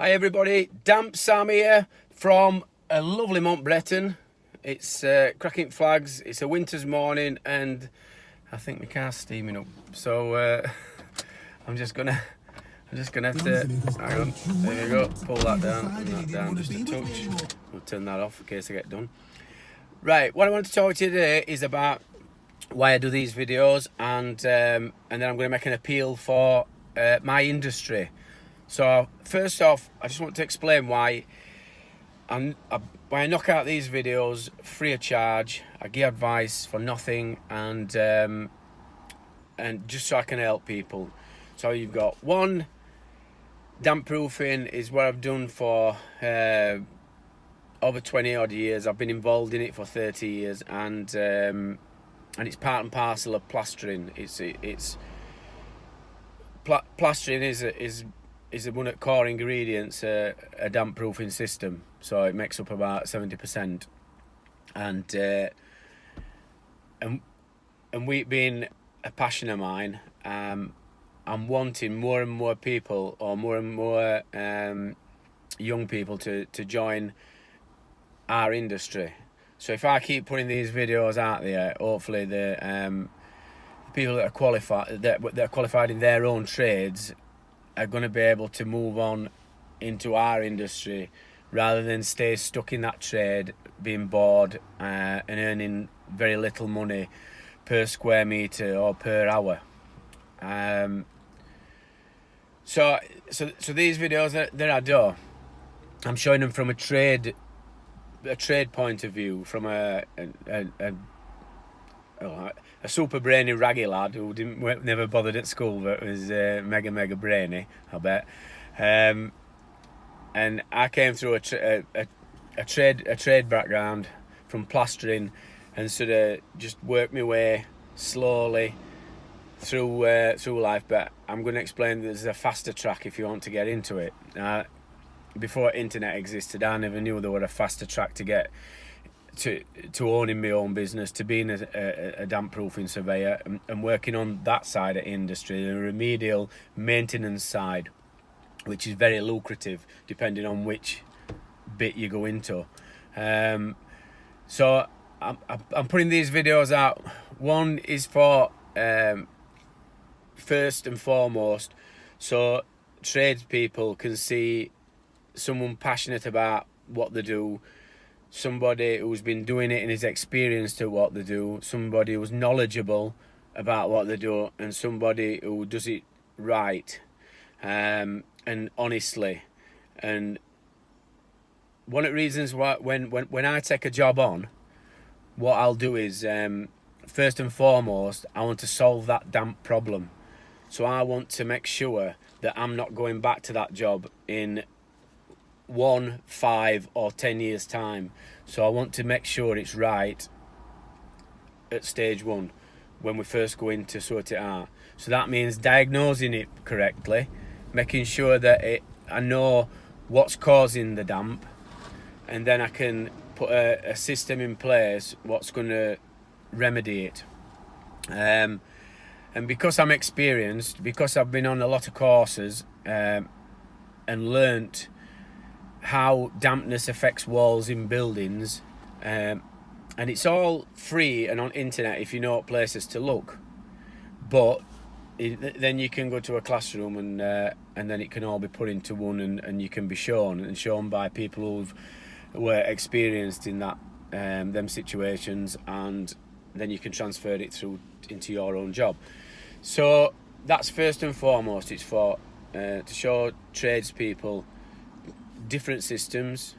Hi everybody, Damp Sam here from a lovely Montbreton. It's cracking flags, it's a winter's morning and I think my car's steaming up. So I'm just gonna have to, hang on, there we go, pull that down and that down just a touch. We'll turn that off in case I get done. Right, what I want to talk to you today is about why I do these videos and then I'm going to make an appeal for my industry. So first off, I just want to explain why I knock out these videos free of charge. I give advice for nothing, and just so I can help people. So you've got one, damp proofing is what I've done for over 20 odd years. I've been involved in it for 30 years, and it's part and parcel of plastering. Plastering is one of the core ingredients a damp proofing system, so it makes up about 70%. And we being a passion of mine, I'm wanting more and more people, or more and more young people to join our industry. So if I keep putting these videos out there, hopefully the people that are qualified in their own trades are going to be able to move on into our industry rather than stay stuck in that trade, being bored and earning very little money per square metre or per hour. So these videos that I do, I'm showing them from a trade point of view, from a super brainy raggy lad who never bothered at school, but was mega brainy, I bet. And I came through a trade background from plastering, and sort of just worked my way slowly through life. But I'm going to explain that there's a faster track if you want to get into it. Before internet existed, I never knew there was a faster track to get to owning my own business, to being a damp proofing surveyor and working on that side of industry, the remedial maintenance side, which is very lucrative depending on which bit you go into. So I'm putting these videos out. One is for first and foremost, so tradespeople can see someone passionate about what they do, somebody who's been doing it and is experienced at what they do, somebody who's knowledgeable about what they do, and somebody who does it right and honestly. And one of the reasons why when I take a job on, what I'll do is first and foremost, I want to solve that damp problem. So I want to make sure that I'm not going back to that job in 1, 5 or 10 years time. So I want to make sure it's right at stage one when we first go in to sort it out. So that means diagnosing it correctly, making sure that I know what's causing the damp, and then I can put a system in place what's going to remedy it. And because I'm experienced, because I've been on a lot of courses and learnt how dampness affects walls in buildings, and it's all free and on internet if you know what places to look. But then you can go to a classroom and then it can all be put into one, and you can be shown by people who were experienced in that them situations, and then you can transfer it through into your own job. So that's first and foremost. It's for to show tradespeople different systems,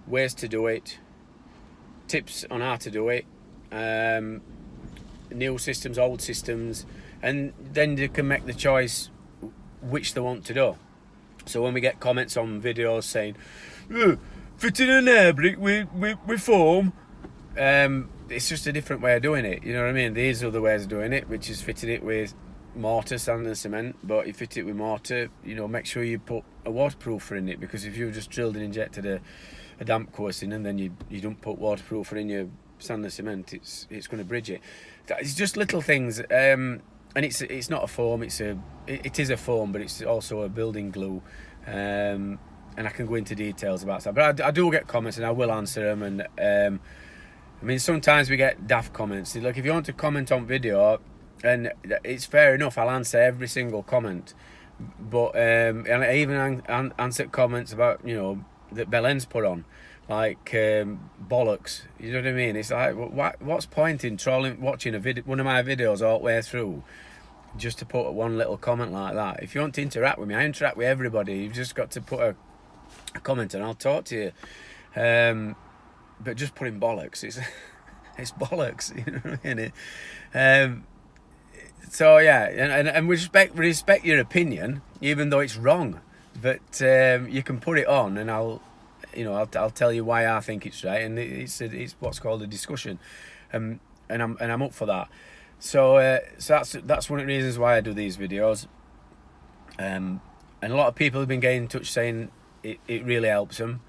ways to do it, tips on how to do it, new systems, old systems, and then they can make the choice which they want to do. So when we get comments on videos saying, fitting an air brick with foam, it's just a different way of doing it, you know what I mean? These are the ways of doing it, which is fitting it with mortar, sand and cement. But you fit it with mortar, make sure you put a waterproofer in it, because if you've just drilled and injected a damp course in and then you don't put waterproofer in your sand and cement, it's going to bridge it. It's just little things. and it's not a foam. It is a foam, but it's also a building glue. And I can go into details about that. But I do get comments, and I will answer them. And I mean, sometimes we get daft comments. Look, if you want to comment on video, and it's fair enough, I'll answer every single comment. But and I even answer comments about, you know, that Belen's put on, like bollocks. You know what I mean? It's like, what's point in trolling, watching one of my videos all the way through, just to put one little comment like that? If you want to interact with me, I interact with everybody. You've just got to put a comment and I'll talk to you. But just putting bollocks, it's bollocks. You know what I mean? So yeah, and we respect your opinion, even though it's wrong. But you can put it on, and I'll tell you why I think it's right, and it's what's called a discussion, and I'm up for that. So that's one of the reasons why I do these videos. And a lot of people have been getting in touch saying it really helps them,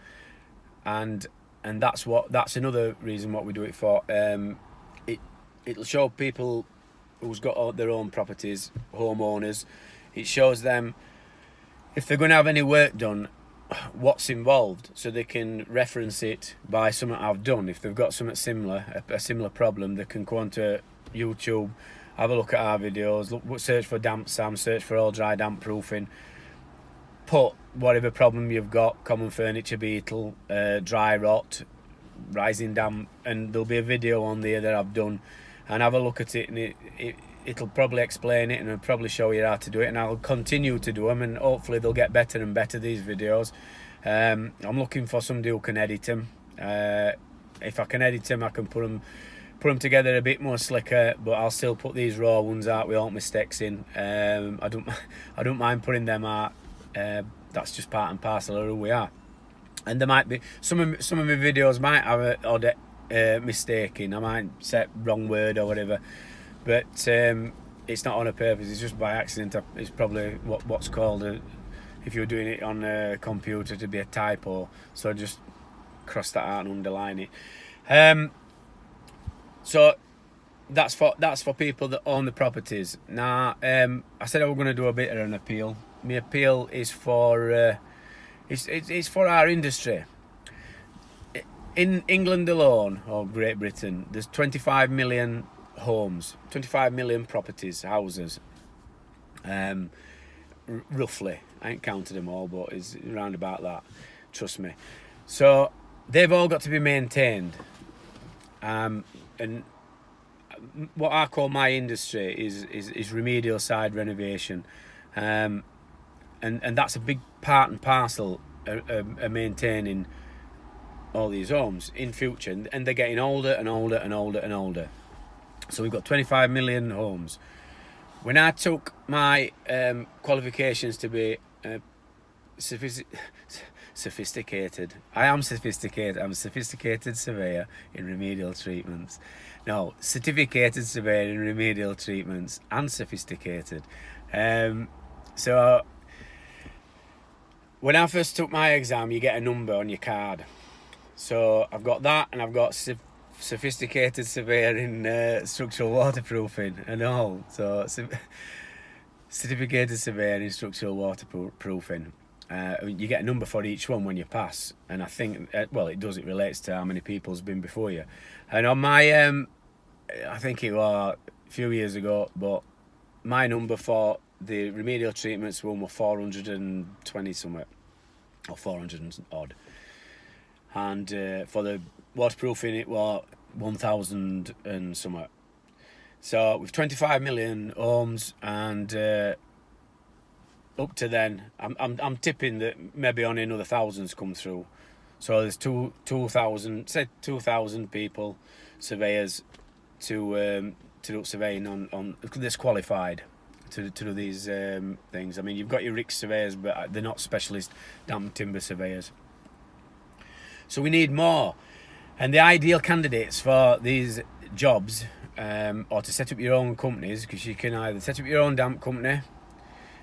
and that's another reason what we do it for. It'll show people who's got their own properties, homeowners. It shows them, if they're going to have any work done, what's involved, so they can reference it by something I've done. If they've got something similar, a similar problem, they can go onto YouTube, have a look at our videos, search for damp Sam, search for all dry damp proofing, put whatever problem you've got, common furniture beetle, dry rot, rising damp, and there'll be a video on there that I've done, and have a look at it, and it'll probably explain it, and it'll probably show you how to do it, and I'll continue to do them, and hopefully they'll get better and better, these videos. I'm looking for somebody who can edit them. If I can edit them, I can put them together a bit more slicker, but I'll still put these raw ones out with all mistakes in. I don't mind putting them out. That's just part and parcel of who we are. And there might be some of my videos might have an odd mistake in. I might say wrong word or whatever, but it's not on a purpose. It's just by accident. It's probably what's called if you're doing it on a computer, to be a typo. So just cross that out and underline it. So that's for people that own the properties. Now, I said I was going to do a bit of an appeal. My appeal is for it's for our industry. In England alone, or Great Britain, there's 25 million homes, 25 million properties, houses, roughly. I ain't counted them all, but it's around about that, trust me. So they've all got to be maintained, and what I call my industry is remedial side renovation, and that's a big part and parcel of maintaining all these homes in future, and they're getting older and older and older and older. So we've got 25 million homes. When I took my qualifications to be sophisticated, I am sophisticated. I'm a sophisticated surveyor in remedial treatments. No, certificated surveyor in remedial treatments and sophisticated. So when I first took my exam, you get a number on your card. So I've got that, and I've got sophisticated surveyor in structural waterproofing and all. So certificated surveyor in structural waterproofing. You get a number for each one when you pass, and I think it relates to how many people's been before you. And on my I think it was a few years ago, but my number for the remedial treatments one were 420 something, or 400 and odd, and for the waterproofing it was 1,000 and something. So with 25 million homes, and up to then, I'm tipping that maybe only another thousands come through. So there's 2,000 people, surveyors, to do surveying on that's qualified to do these things. I mean, you've got your RICS surveyors, but they're not specialist damp timber surveyors. So we need more, and the ideal candidates for these jobs, or to set up your own companies, because you can either set up your own damp company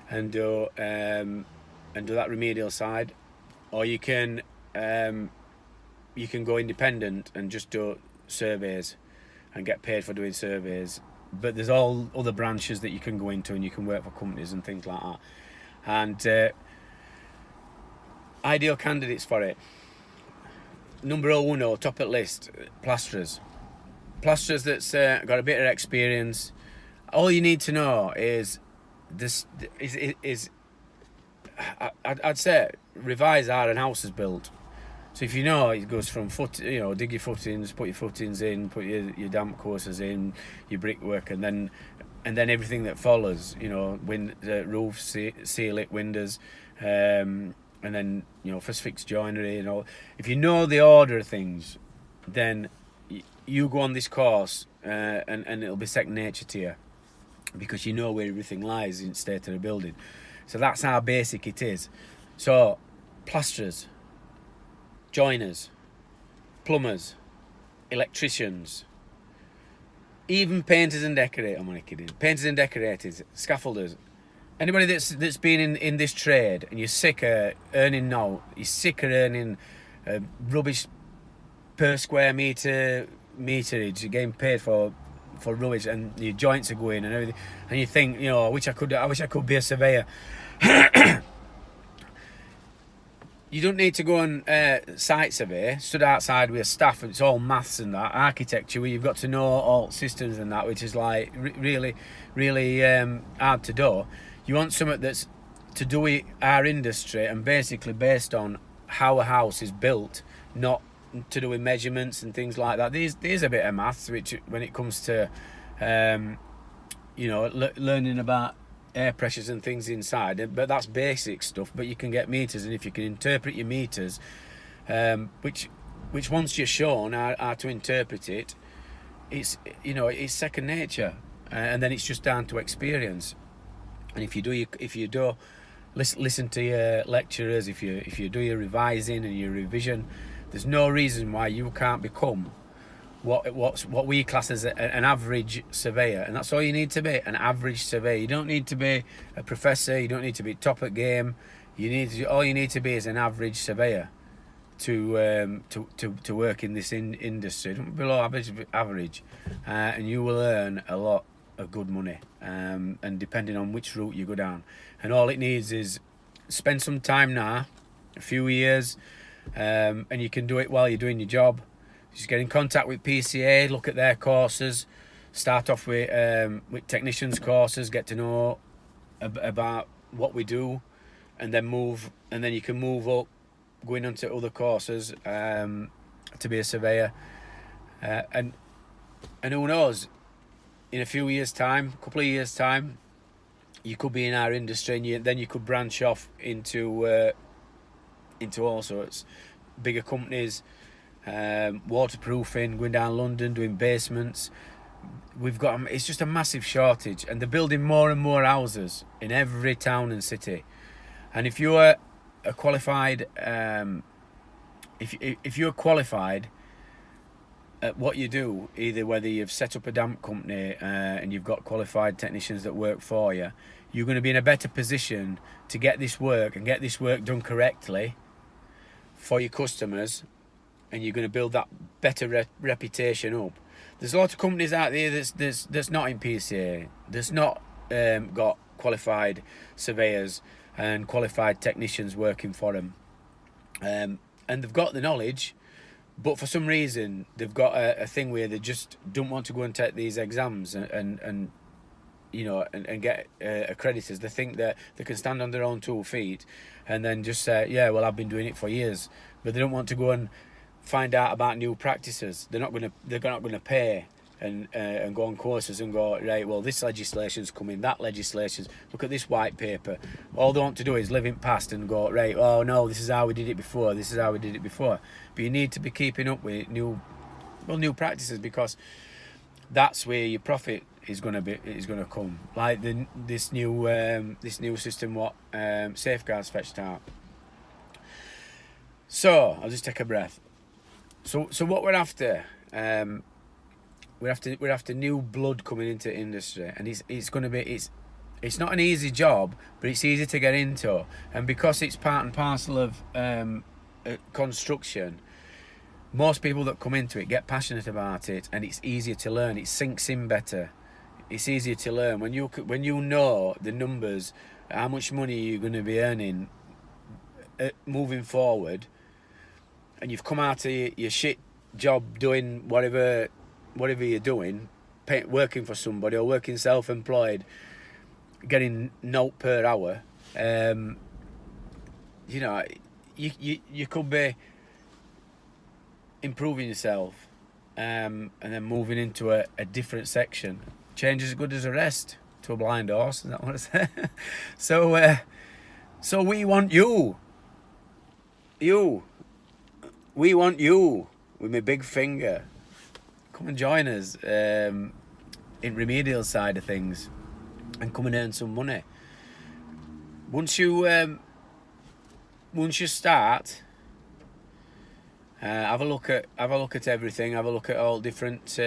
and do that remedial side, or you can go independent and just do surveys and get paid for doing surveys, but there's all other branches that you can go into, and you can work for companies and things like that. And ideal candidates for it. Number uno, top of the list, plasterers. Plasterers that's got a bit of experience. All you need to know is this is I'd say revise how an house is built. So if you know it goes from dig your footings, put your footings in, put your damp courses in, your brickwork, and then everything that follows. Roof, seal it, windows, and then first fix joinery and all. If you know the order of things, then you go on this course, and it'll be second nature to you, because you know where everything lies in state of the building. So that's how basic it is. So plasterers, joiners, plumbers, electricians, even painters and decorators. I'm only kidding. Painters and decorators, scaffolders. Anybody that's been in this trade and you're sick of earning you're sick of earning rubbish per square meterage. You're getting paid for rubbish, and your joints are going and everything, and you think, I wish I could be a surveyor. You don't need to go on site survey, stood outside with a staff, and it's all maths and that, architecture, where you've got to know all systems and that, which is like really, really hard to do. You want something that's to do with our industry and basically based on how a house is built, not to do with measurements and things like that. There's a bit of maths, which when it comes to learning about air pressures and things inside, but that's basic stuff. But you can get meters, and if you can interpret your meters, which once you're shown how to interpret it, it's second nature, and then it's just down to experience. And if you do listen to your lecturers, if you do your revising and your revision, there's no reason why you can't become what we class as an average surveyor. And that's all you need to be, an average surveyor. You don't need to be a professor, you don't need to be top at game. All you need to be is an average surveyor to work in this industry. Don't be below average, and you will earn a lot of good money, and depending on which route you go down. And all it needs is spend some time now, a few years, and you can do it while you're doing your job. Just get in contact with PCA, look at their courses, start off with technicians courses, get to know about what we do, and then you can move up, going on to other courses to be a surveyor, and who knows, in a few years' time, a couple of years' time, you could be in our industry, and then you could branch off into all sorts, bigger companies, waterproofing, going down London, doing basements. It's just a massive shortage, and they're building more and more houses in every town and city. And if you're a qualified, if you're qualified at what you do, either whether you've set up a damp company and you've got qualified technicians that work for you, you're going to be in a better position to get this work and get this work done correctly for your customers, and you're going to build that better reputation up. There's a lot of companies out there that's not in PCA, that's not got qualified surveyors and qualified technicians working for them, and they've got the knowledge, but for some reason they've got a thing where they just don't want to go and take these exams and get accreditors. They think that they can stand on their own 2 feet and then just say, yeah, well, I've been doing it for years, but they don't want to go and find out about new practices. They're not going to pay and go on courses and go, right, well, this legislation's coming, that legislation's, look at this white paper. All they want to do is live in past and go, right, oh no, this is how we did it before, but you need to be keeping up with new practices, because that's where your profit is going to come. Like this new system what Safeguards fetched out. So I'll just take a breath. So what we're after, we're after new blood coming into industry, and it's not an easy job, but it's easy to get into, and because it's part and parcel of construction, most people that come into it get passionate about it, and it's easier to learn. It sinks in better. it's easier to learn when you know the numbers, how much money you're going to be earning moving forward, and you've come out of your shit job doing whatever you're doing, working for somebody or working self-employed, getting note per hour. You know, you could be improving yourself, and then moving into a different section. Change is as good as a rest to a blind horse. Is that what I said? So we want you. We want you with my big finger. Come and join us in remedial side of things, and come and earn some money. Once you start, have a look at everything. Have a look at all different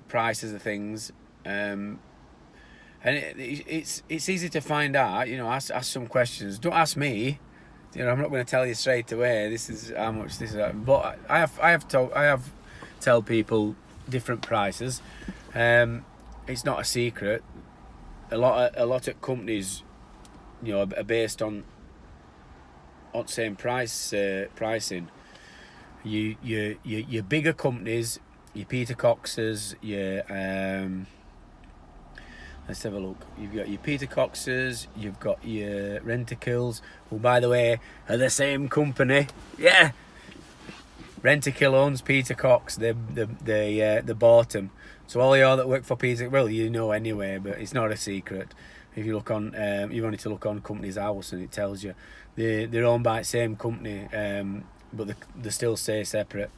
prices of things, and it's easy to find out. You know, ask some questions. Don't ask me. You know, I'm not going to tell you straight away. This is how much this is. But I have tell people different prices. It's not a secret. A lot of companies, you know, are based on same pricing. Your bigger companies, your Peter Coxes, your let's have a look. You've got your Peter Coxes, you've got your Rentokils, who, by the way, are the same company. Yeah, Rentokil owns Peter Cox. They bought him. So all y'all that work for Peter, well, you know anyway, but it's not a secret. If you look on, you've only to look on Company's House, and it tells you they're owned by the same company, but they still stay separate.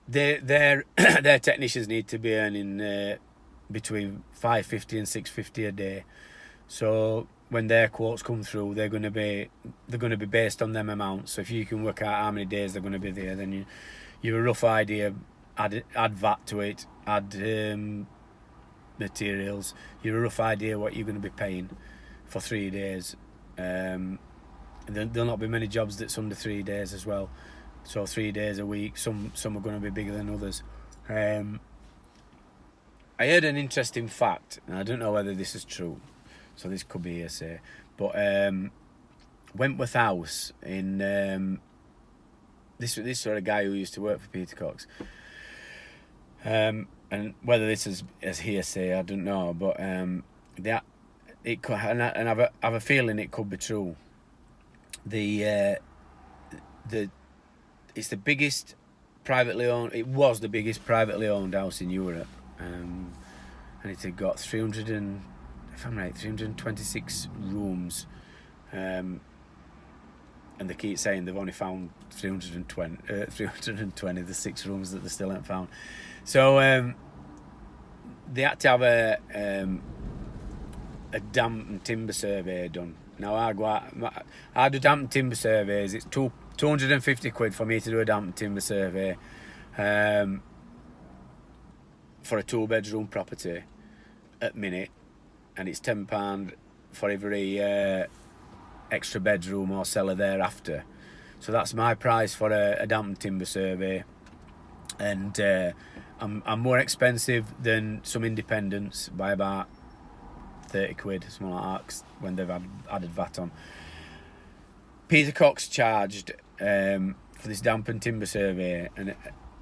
Their technicians need to be earning between $550 and $650 a day. So when their quotes come through, they're going to be based on them amounts. So if you can work out how many days they're going to be there, then you've a rough idea. Add VAT to it. Add materials. You've a rough idea what you're going to be paying for 3 days. There'll not be many jobs that's under 3 days as well. So 3 days a week. Some are going to be bigger than others. I heard an interesting fact, and I don't know whether this is true, so this could be hearsay, but Wentworth House in this sort of guy who used to work for Peter Cox, and whether this is as hearsay, I don't know, but it could, and I have a feeling it could be true. It's the biggest privately owned. It was the biggest privately owned house in Europe, and it had got 326 rooms, and they keep saying they've only found 320. The 6 rooms that they still haven't found. So they had to have a damp and timber survey done. Now I do damp and timber surveys. It's 250 quid for me to do a damp and timber survey for a 2-bedroom property at minute, and it's £10 for every extra bedroom or cellar thereafter. So that's my price for a damp and timber survey, and I'm more expensive than some independents by about 30 quid, something like that, when they've added VAT on. Peter Cox charged for this damp and timber survey, and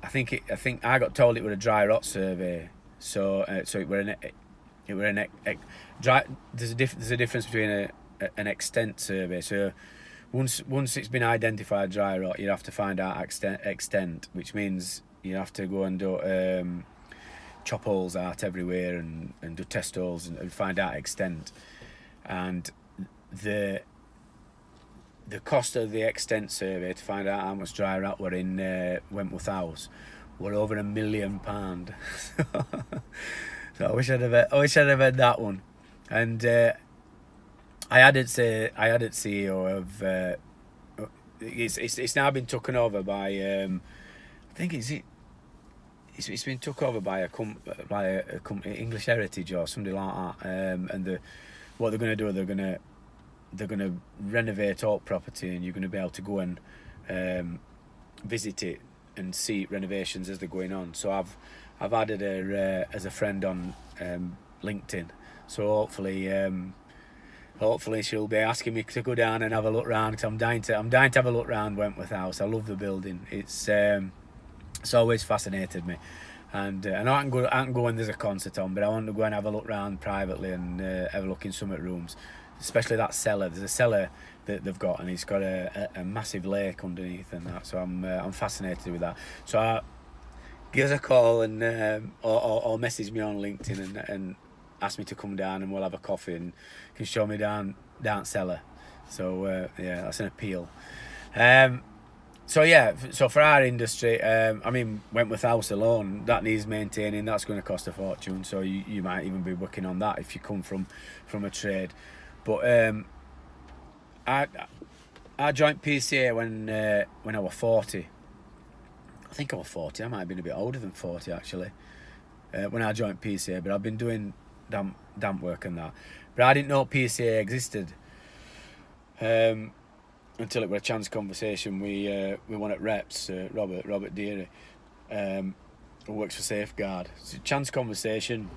I think I got told it was a dry rot survey. So it were an dry. There's a difference between an extent survey. So once it's been identified dry rot, you have to find out extent, which means you have to go and do chop holes out everywhere and do test holes and find out extent. And the cost of the extent survey to find out how much dry rot were in Wentworth House were over £1 million. So I wish I'd have had that one. And I had it CEO of it's now been taken over by I think it's been took over by a company, English Heritage or something like that. And what they're going to do, they're going to renovate all property, and you're going to be able to go and visit it and see renovations as they're going on. So I've added her as a friend on LinkedIn, so hopefully she'll be asking me to go down and have a look round, because I'm dying to have a look round Wentworth House. I love the building. It's always fascinated me, and I know I can go when there's a concert on, but I want to go and have a look round privately and have a look in some of the rooms, especially that cellar. There's a cellar that they've got, and it's got a massive lake underneath and that. So I'm fascinated with that. So give us a call and or message me on LinkedIn and ask me to come down, and we'll have a coffee and can show me down cellar. So yeah, that's an appeal. So for our industry, I mean, Wentworth House alone, that needs maintaining. That's going to cost a fortune. So you might even be working on that if you come from a trade. But I joined PCA when I was 40. I think I was 40. I might have been a bit older than 40 actually when I joined PCA. But I've been doing damp work and that. But I didn't know PCA existed until it was a chance conversation. We won at Reps, Robert Deary, who works for Safeguard. It's a chance conversation.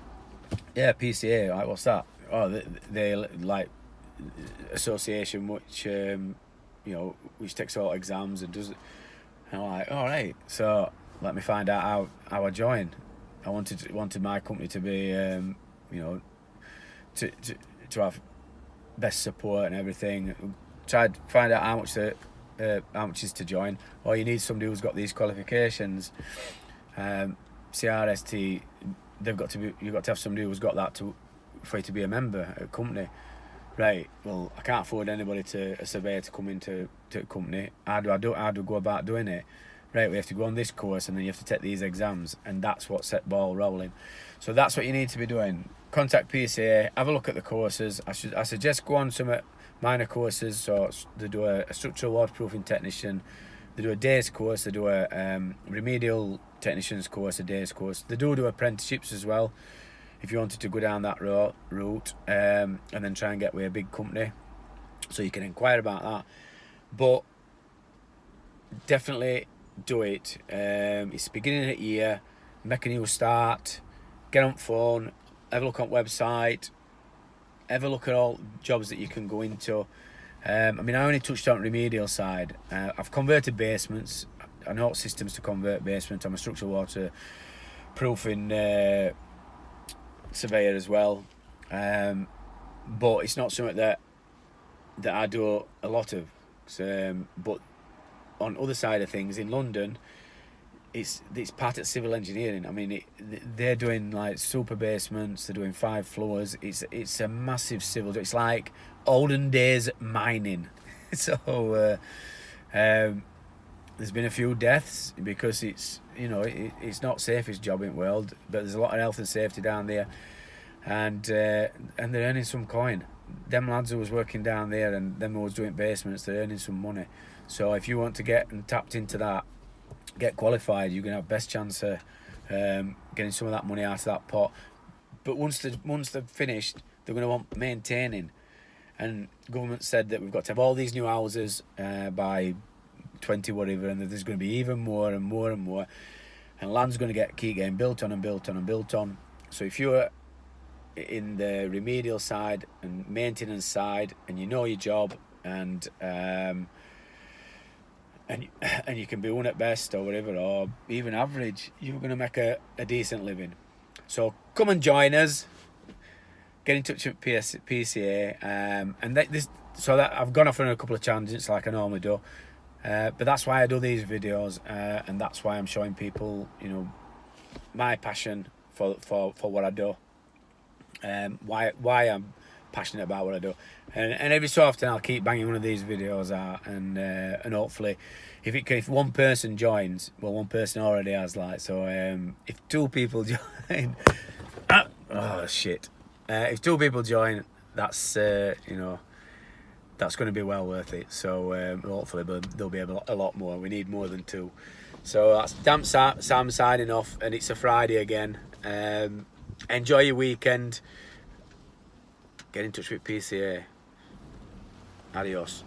Yeah, PCA. Like, what's that? Oh, they like association which takes all exams and does it. And I'm like, all right. So let me find out how I join. I wanted my company to be to have best support and everything. Tried to find out how much is to join. Or you need somebody who's got these qualifications. CRST, you've got to have somebody who's got that for you to be a member at a company. Right, well, I can't afford anybody a surveyor to come into a company. How do I go about doing it? Right, we have to go on this course and then you have to take these exams, and that's what set ball rolling. So that's what you need to be doing. Contact PCA, have a look at the courses. I suggest go on some minor courses. So they do a structural waterproofing technician, they do a day's course, they do a remedial technician's course, a day's course. They do apprenticeships as well, if you wanted to go down that route and then try and get with a big company. So you can inquire about that. But definitely do it. It's the beginning of the year, make a new start, get on phone, have a look on website, have a look at all jobs that you can go into. I mean, I only touched on remedial side. I've converted basements. I know systems to convert basements. I'm a structural water proofing surveyor as well, but it's not something that I do a lot of. But on other side of things in London, it's part of civil engineering. I mean, they're doing like super basements. They're doing 5 floors. It's a massive civil. It's like olden days mining. So there's been a few deaths because it's it's not safest job in the world, but there's a lot of health and safety down there, and they're earning some coin. Them lads who was working down there and them who was doing basements, they're earning some money. So if you want to get tapped into that, get qualified, you're gonna have best chance of getting some of that money out of that pot. But once they're finished, they're gonna want maintaining, and government said that we've got to have all these new houses by 20 whatever, and there's going to be even more and more and more, and land's going to keep getting built on and built on and built on. So if you're in the remedial side and maintenance side, and you know your job, and you can be one at best or whatever, or even average, you're going to make a decent living. So come and join us. Get in touch with PCA, so that I've gone off on a couple of tangents like I normally do. But that's why I do these videos, and that's why I'm showing people, my passion for what I do, why I'm passionate about what I do, and every so often I'll keep banging one of these videos out, and hopefully, if one person joins, well, one person already has, like, so if 2 people join, if 2 people join, that's that's going to be well worth it. So hopefully there'll be a lot more. We need more than 2. So that's Damp Sam signing off, and it's a Friday again. Enjoy your weekend. Get in touch with PCA. Adios.